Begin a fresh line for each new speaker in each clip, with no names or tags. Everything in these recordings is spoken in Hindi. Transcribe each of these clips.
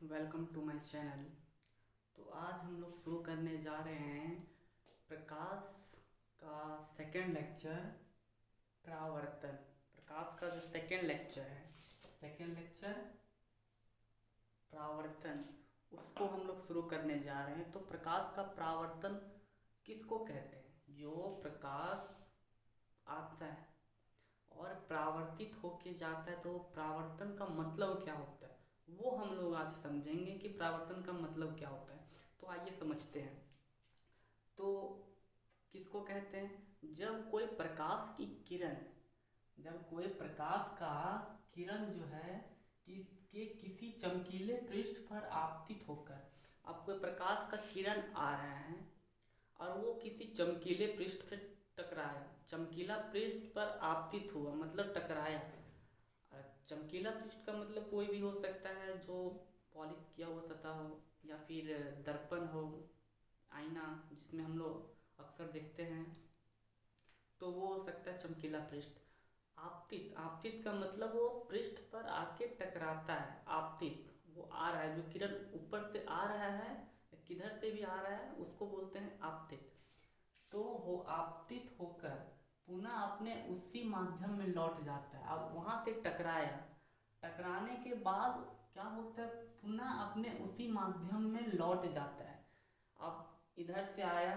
Welcome to my channel. तो आज हम लोग शुरू करने जा रहे हैं प्रकाश का सेकंड लेक्चर, परावर्तन। प्रकाश का जो सेकंड लेक्चर है, सेकंड लेक्चर परावर्तन, उसको हम लोग शुरू करने जा रहे हैं। तो प्रकाश का परावर्तन किसको कहते हैं? जो प्रकाश आता है और परावर्तित होके जाता है, तो परावर्तन का मतलब क्या होता है वो हम लोग आज समझेंगे कि परावर्तन का मतलब क्या होता है। तो आइए समझते हैं। तो किसको कहते हैं? जब कोई प्रकाश की किरण, जब कोई प्रकाश का किरण जो है किसी चमकीले पृष्ठ पर आपतित होकर, अब कोई प्रकाश का किरण आ रहा है और वो किसी चमकीले पृष्ठ पर टकराया, चमकीला पृष्ठ पर आपतित हुआ मतलब टकराया। चमकीला पृष्ठ का मतलब कोई भी हो सकता है, जो पॉलिश किया हुआ सतह हो या फिर दर्पण हो, आईना जिसमें हम लोग अक्सर देखते हैं, तो वो हो सकता है चमकीला पृष्ठ। आपतित, आपतित का मतलब वो पृष्ठ पर आके टकराता है। आपतित वो आ रहा है, जो किरण ऊपर से आ रहा है, किधर से भी आ रहा है, उसको बोलते हैं आपतित। तो वो आपतित होकर पुनः अपने उसी माध्यम में लौट जाता है। अब वहाँ से टकराया, टकराने के बाद क्या होता है, पुनः अपने उसी माध्यम में लौट जाता है। अब इधर से आया,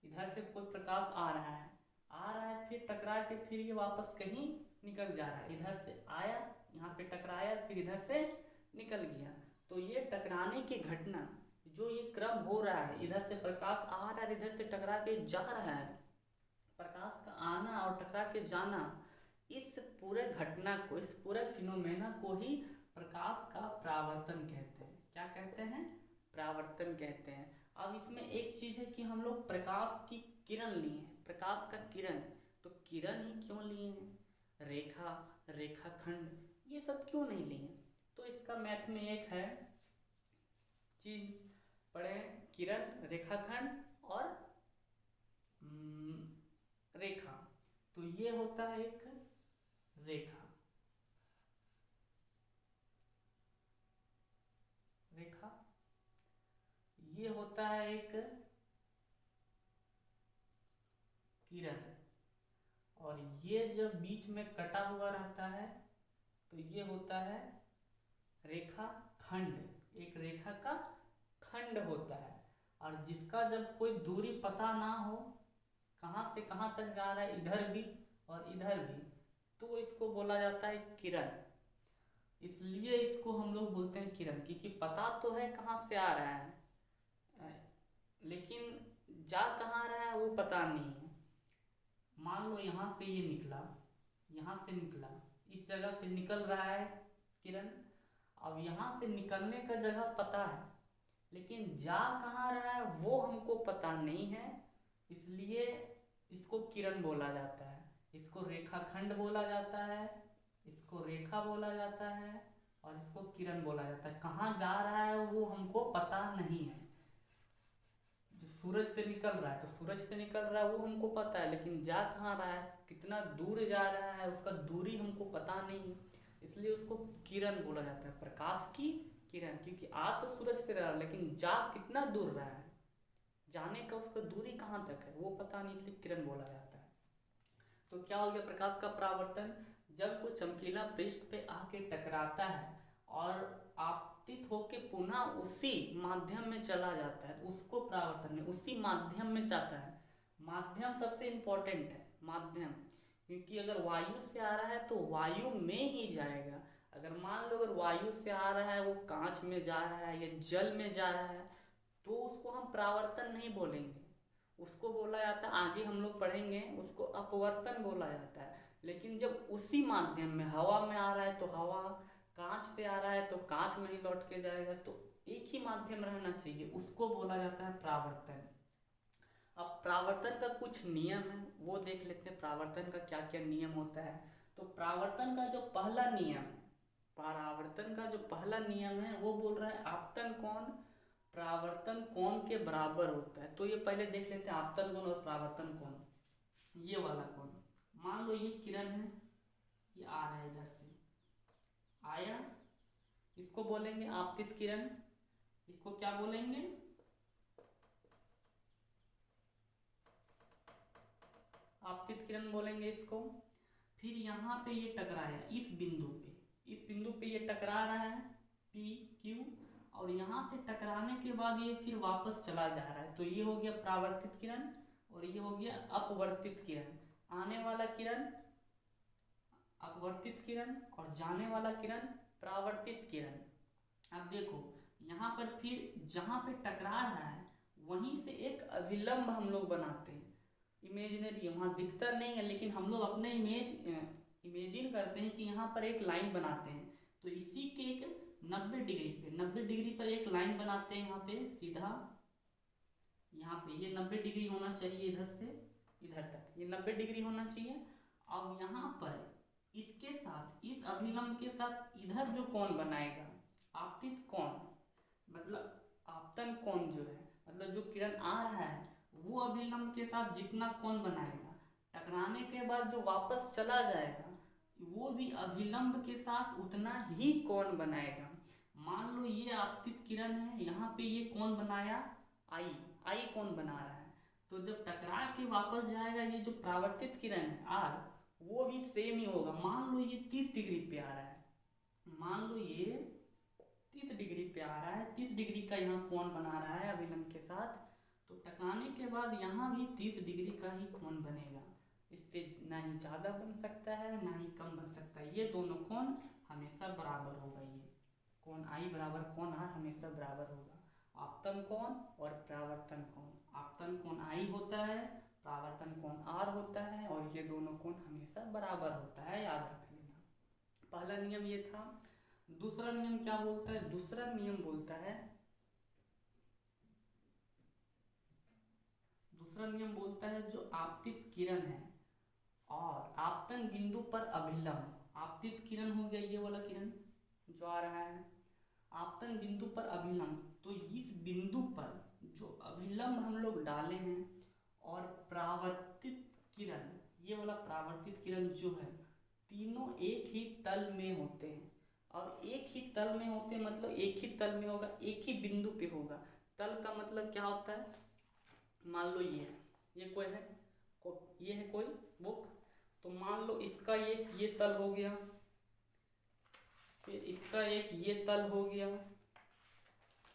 इधर से कोई प्रकाश आ रहा है, आ रहा है, फिर टकरा के फिर ये वापस कहीं निकल जा रहा है। इधर से आया, यहाँ पे टकराया, फिर इधर से निकल गया। तो ये टकराने की घटना, जो ये क्रम हो रहा है, इधर से प्रकाश आ रहा है, इधर से टकरा के जा रहा है, प्रकाश का आना और टकरा के जाना, इस पूरे घटना को, इस पूरे फिनोमेना को ही प्रकाश का परावर्तन कहते हैं। क्या कहते हैं? परावर्तन कहते हैं। अब इसमें एक चीज है कि हम लोग प्रकाश की किरण लिए हैं, प्रकाश का किरण, तो किरण ही क्यों लिए हैं? रेखा, रेखाखंड, ये सब क्यों नहीं लिए? तो इसका मैथ में एक है चीज पढ़े, किरण, रेखाखंड और रेखा। तो ये होता है एक रेखा, रेखा, ये होता है एक किरण, और ये जब बीच में कटा हुआ रहता है तो ये होता है रेखा खंड, एक रेखा का खंड होता है। और जिसका जब कोई दूरी पता ना हो, कहाँ से कहाँ तक जा रहा है, इधर भी और इधर भी, तो इसको बोला जाता है किरण। इसलिए इसको हम लोग बोलते हैं किरण, क्योंकि पता तो है कहाँ से आ रहा है, लेकिन जा कहाँ रहा है वो पता नहीं है। मान लो यहाँ से ये निकला, यहाँ से निकला, इस जगह से निकल रहा है किरण। अब यहाँ से निकलने का जगह पता है, लेकिन जा कहाँ रहा है वो हमको पता नहीं है। इसलिए इसको किरण बोला जाता है, इसको रेखाखंड बोला जाता है, इसको रेखा बोला जाता है और इसको किरण बोला जाता है। कहाँ जा रहा है वो हमको पता नहीं है। जो सूरज से निकल रहा है तो सूरज से निकल रहा है वो हमको पता है, लेकिन जा कहाँ रहा है, कितना दूर जा रहा है, उसका दूरी हमको पता नहीं है। इसलिए उसको किरण बोला जाता है, प्रकाश की किरण। क्योंकि आ तो सूरज से रहा है, लेकिन जा कितना दूर रहा है, जाने का उसका दूरी कहाँ तक है वो पता नहीं, इसलिए किरण बोला जाता है। तो क्या हो गया प्रकाश का परावर्तन? जब कोई चमकीला पृष्ठ पे आके टकराता है और आपतित होके पुनः उसी माध्यम में चला जाता है, उसको परावर्तन में उसी माध्यम में जाता है। माध्यम सबसे इम्पोर्टेंट है, माध्यम, क्योंकि अगर वायु से आ रहा है तो वायु में ही जाएगा। अगर मान लो अगर वायु से आ रहा है, वो कांच में जा रहा है या जल में जा रहा है, तो उसको हम परावर्तन नहीं बोलेंगे, उसको बोला जाता है, आगे हम लोग पढ़ेंगे, उसको अपवर्तन बोला जाता है। लेकिन जब उसी माध्यम में हवा में आ रहा है तो हवा, कांच से आ रहा है तो कांच में ही लौट के जाएगा, तो एक ही माध्यम रहना चाहिए, उसको बोला जाता है परावर्तन। अब परावर्तन का कुछ नियम है वो देख लेते हैं, परावर्तन का क्या क्या नियम होता है। तो परावर्तन का जो पहला नियम, परावर्तन का जो पहला नियम है वो बोल रहा है आपतन कोण परावर्तन कोण के बराबर होता है। तो ये पहले देख लेते हैं आपतन कोण और परावर्तन कोण। ये वाला कोण, मान लो ये किरण है, ये आ रहा है, इधर से आया, इसको बोलेंगे आपतित किरण। इसको क्या बोलेंगे? आपतित किरण बोलेंगे इसको। फिर यहाँ पे ये टकराया इस बिंदु पे ये टकरा रहा है पी क्यू, और यहाँ से टकराने के बाद ये फिर वापस चला जा रहा है। तो ये हो गया परावर्तित किरण और ये हो गया अपवर्तित किरण। आने वाला किरण अपवर्तित किरण और जाने वाला किरण परावर्तित किरण। अब देखो यहाँ पर फिर जहाँ पे टकरा रहा है वहीं से एक अभिलंब हम लोग बनाते हैं। इमेजिनरी वहाँ दिखता नहीं है, लेकिन हम लोग अपने इमेजिन करते हैं कि यहाँ पर एक लाइन बनाते हैं। तो इसी के एक 90 डिग्री पर एक लाइन बनाते हैं यहाँ पे सीधा। यहाँ पे ये 90 डिग्री होना चाहिए, इधर से इधर तक ये 90 डिग्री होना चाहिए। अब यहाँ पर इसके साथ इस अभिलंब के साथ इधर जो कोण बनाएगा आपतित कोण, मतलब आपतन कोण जो है, मतलब जो किरण आ रहा है वो अभिलंब के साथ जितना कोण बनाएगा, टकराने के बाद जो वापस चला जाएगा वो भी अभिलंब के साथ उतना ही कोण बनाएगा। मान लो ये आपतित किरण है, यहाँ पे ये कोण बनाया आई कोण बना रहा है। तो जब टकरा के वापस जाएगा ये जो परावर्तित किरण है आर, वो भी सेम ही होगा। मान लो ये 30 डिग्री पे आ रहा है, मान लो ये 30 डिग्री पे आ रहा है, 30 डिग्री का यहाँ कोण बना रहा है अभिलंब के साथ। तो टकराने के बाद यहाँ भी 30 डिग्री का ही कोण बनेगा। इससे ना ही ज़्यादा बन सकता है ना ही कम बन सकता है। ये दोनों कोण हमेशा बराबर होगा। ये कोण आई बराबर कोण आर हमेशा बराबर होगा। आपतन कोण और परावर्तन कोण, आपतन कोण आई होता है, परावर्तन कोण आर होता है, और ये दोनों कोण हमेशा बराबर होता है, याद रख लेना। पहला नियम ये था। दूसरा नियम क्या बोलता है? दूसरा नियम बोलता है, दूसरा नियम बोलता है जो आपतित किरण है और आपतन बिंदु पर अभिलंब, आपतित किरण हो गया ये वाला किरण जो आ रहा है, आपतन बिंदु पर अभिलंब। तो इस बिंदु पर जो अभिलंब हम लोग डाले हैं और परावर्तित किरण, ये वाला परावर्तित किरण जो है, तीनों एक ही तल में होते हैं। और एक ही तल में होते मतलब एक ही तल में होगा, एक ही बिंदु पे होगा। तल का मतलब क्या होता है? मान लो ये कोई है, ये है कोई बुक, तो मान लो इसका एक ये तल हो गया, फिर इसका एक ये तल हो गया,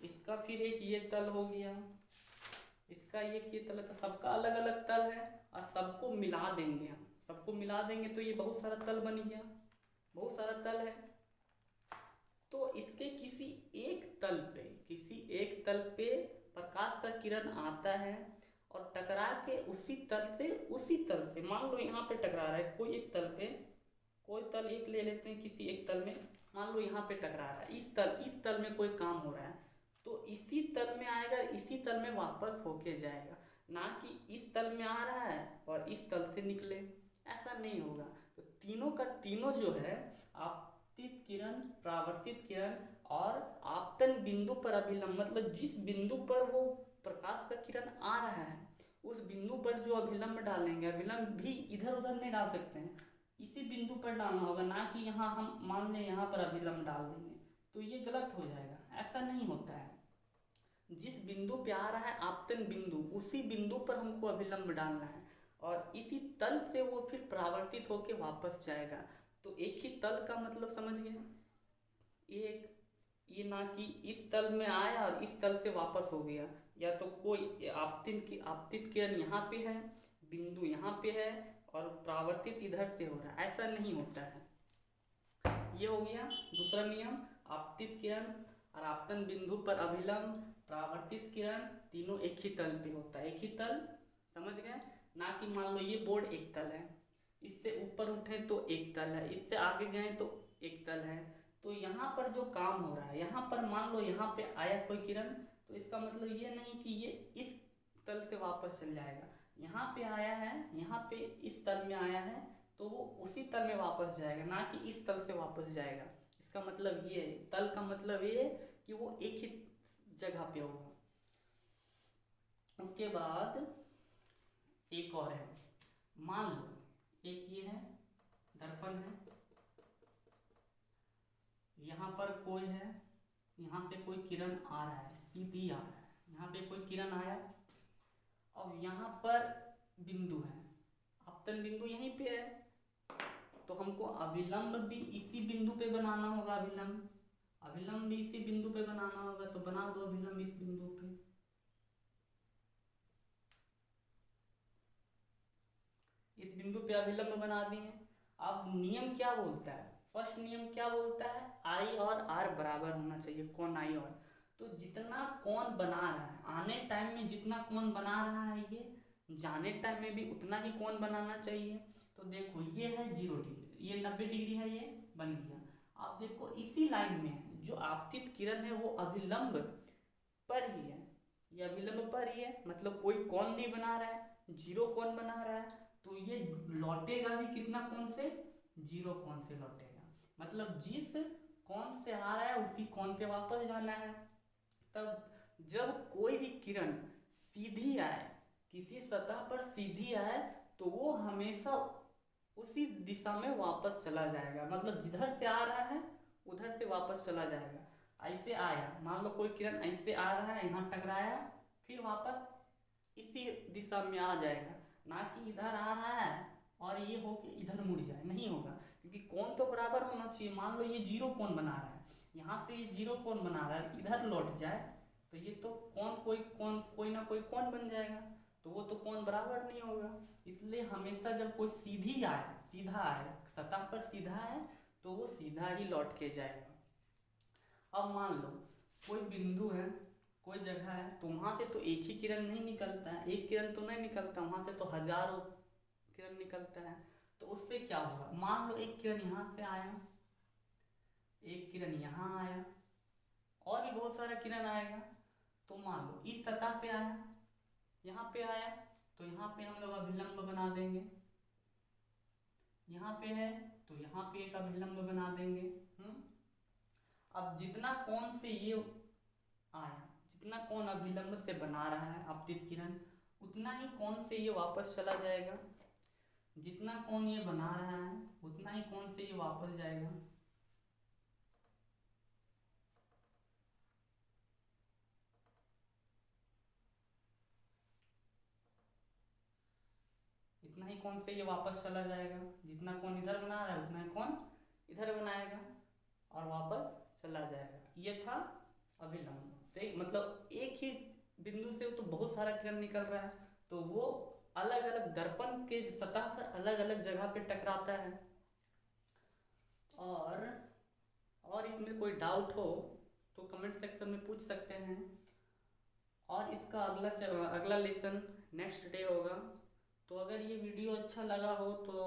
इसका फिर एक ये तल हो गया, इसका एक ये तल है। तो सबका अलग अलग तल है और सबको मिला देंगे हम, सबको मिला देंगे तो ये बहुत सारा तल बन गया, बहुत सारा तल है। तो इसके किसी एक तल पे प्रकाश का किरण आता है और टकरा के उसी तल से मान लो यहाँ पे टकरा रहा है, कोई एक तल पे, कोई तल एक ले लेते हैं, किसी एक तल में मान लो यहाँ पे टकरा रहा है, इस तल में कोई काम हो रहा है, तो इसी तल में आएगा, इसी तल में वापस होके जाएगा, ना कि इस तल में आ रहा है और इस तल से निकले, ऐसा नहीं होगा। तो तीनों का तीनों जो है, आपतित किरण, परावर्तित किरण और आपतन बिंदु पर अभिलंब, मतलब जिस बिंदु पर वो प्रकाश का किरण आ रहा है उस बिंदु पर जो अभिलंब डालेंगे, अभिलंब भी इधर उधर नहीं डाल सकते हैं, इसी बिंदु पर डालना होगा, ना कि यहाँ हम मान लें यहाँ पर अभिलंब डाल देंगे तो ये गलत हो जाएगा, ऐसा नहीं होता है। जिस बिंदु पे आ रहा है आपतन बिंदु, उसी बिंदु पर हमको अभिलंब डालना है और इसी तल से वो फिर परावर्तित होके वापस जाएगा। तो एक ही तल का मतलब समझ गए, ये ना कि इस तल में आया और इस तल से वापस हो गया, या तो कोई आपतित किरण यहाँ पे है, बिंदु यहाँ पे है और परावर्तित इधर से हो रहा है, ऐसा नहीं होता है। ये हो गया दूसरा नियम। आपतित किरण और आपतन बिंदु पर अभिलंब, परावर्तित किरण, तीनों एक ही तल पे होता है, एक ही तल, समझ गए ना। कि मान लो ये बोर्ड एक तल है, इससे ऊपर उठे तो एक तल है, इससे आगे गए तो एक तल है। तो यहाँ पर जो काम हो रहा है, यहाँ पर मान लो यहाँ पे आया कोई किरण, तो इसका मतलब ये नहीं कि ये इस तल से वापस चल जाएगा, यहाँ पे आया है, यहाँ पे इस तल में आया है तो वो उसी तल में वापस जाएगा, ना कि इस तल से वापस जाएगा। इसका मतलब ये है, तल का मतलब ये है कि वो एक ही जगह पे होगा। उसके बाद एक और है, मान लो एक ये है दर्पण है, यहाँ पर कोई है, यहाँ से कोई किरण आ रहा है, सीधी आ रहा है, यहाँ पे कोई किरण आया, अब यहाँ पर बिंदु है, आपतन बिंदु यहीं पे है, तो हमको अभिलंब भी इसी बिंदु पे बनाना होगा, अभिलंब भी इसी बिंदु पे बनाना होगा, तो बना दो अभिलंब इस बिंदु पे। इस बिंदु पे अभिलंब बना दिए। अब नियम क्या बोलता है, फर्स्ट नियम क्या बोलता है, आई और आर बराबर होना चाहिए, कौन आई और, तो जितना कौन बना रहा है आने टाइम में, जितना कौन बना रहा है ये जाने टाइम में भी उतना ही कौन बनाना चाहिए। तो देखो ये है 0 डिग्री, ये 90 डिग्री है, ये बन गया। आप देखो इसी लाइन में है, जो आपतित किरण है वो अभिलंब पर ही है, ये अभिलंब पर ही है, मतलब कोई कोण नहीं बना रहा है, 0 कोण बना रहा है, तो ये लौटेगा भी कितना कोण से, 0 कोण से लौटेगा, मतलब जिस कोण से आ रहा है उसी कोण पे वापस जाना है। तब जब कोई भी किरण सीधी आए, किसी सतह पर सीधी आए, तो वो हमेशा उसी दिशा में वापस चला जाएगा, मतलब जिधर से आ रहा है उधर से वापस चला जाएगा। ऐसे आया, मान लो कोई किरण ऐसे आ रहा है, यहाँ टकराया, फिर वापस इसी दिशा में आ जाएगा, ना कि इधर आ रहा है और ये हो कि इधर मुड़ जाए, नहीं होगा, क्योंकि कोण तो बराबर होना चाहिए। मान लो ये 0 कोण बना रहा है, यहाँ से ये 0 कोण बना रहा है, इधर लौट जाए, तो ये तो कोई ना कोई कोण बन जाएगा, तो वो तो कोण बराबर नहीं होगा। इसलिए हमेशा जब कोई सीधा आए सतह पर सीधा आए, तो वो सीधा ही लौट के जाएगा। अब मान लो कोई बिंदु है, कोई जगह है, तो वहाँ से तो एक ही किरण नहीं निकलता है, एक किरण तो नहीं निकलता, वहाँ से तो हजारों किरण निकलता है। तो उससे क्या होगा, मान लो एक किरण यहाँ से आया, एक किरण यहाँ आया, और भी बहुत सारा किरण आएगा, तो मान लो इस सतह पे आया, यहाँ पे आया, तो यहाँ पे हम लोग अभिलंब बना देंगे, यहाँ पे है तो यहाँ पे एक अभिलंब बना देंगे। अब जितना कोण से ये आया, जितना कोण अभिलंब से बना रहा है आपतित किरण, उतना ही कोण से ये वापस चला जाएगा, जितना कोण ये बना रहा है उतना ही कोण से ये वापस जाएगा। इतना ही कोण से ये वापस चला जाएगा, जितना कोण इधर बना रहा है उतना ही कोण इधर बनाएगा और वापस चला जाएगा। ये था अभिलंब से, मतलब एक ही बिंदु से तो बहुत सारा किरण निकल रहा है, तो वो अलग अलग दर्पण के सतह पर अलग अलग जगह पे टकराता है। और इसमें कोई डाउट हो तो कमेंट सेक्शन में पूछ सकते हैं। और इसका अगला लेसन नेक्स्ट डे होगा। तो अगर ये वीडियो अच्छा लगा हो तो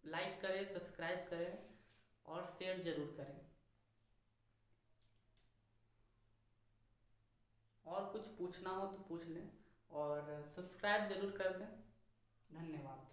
लाइक करें, सब्सक्राइब करें और शेयर ज़रूर करें। और कुछ पूछना हो तो पूछ लें और सब्सक्राइब ज़रूर कर दें। धन्यवाद।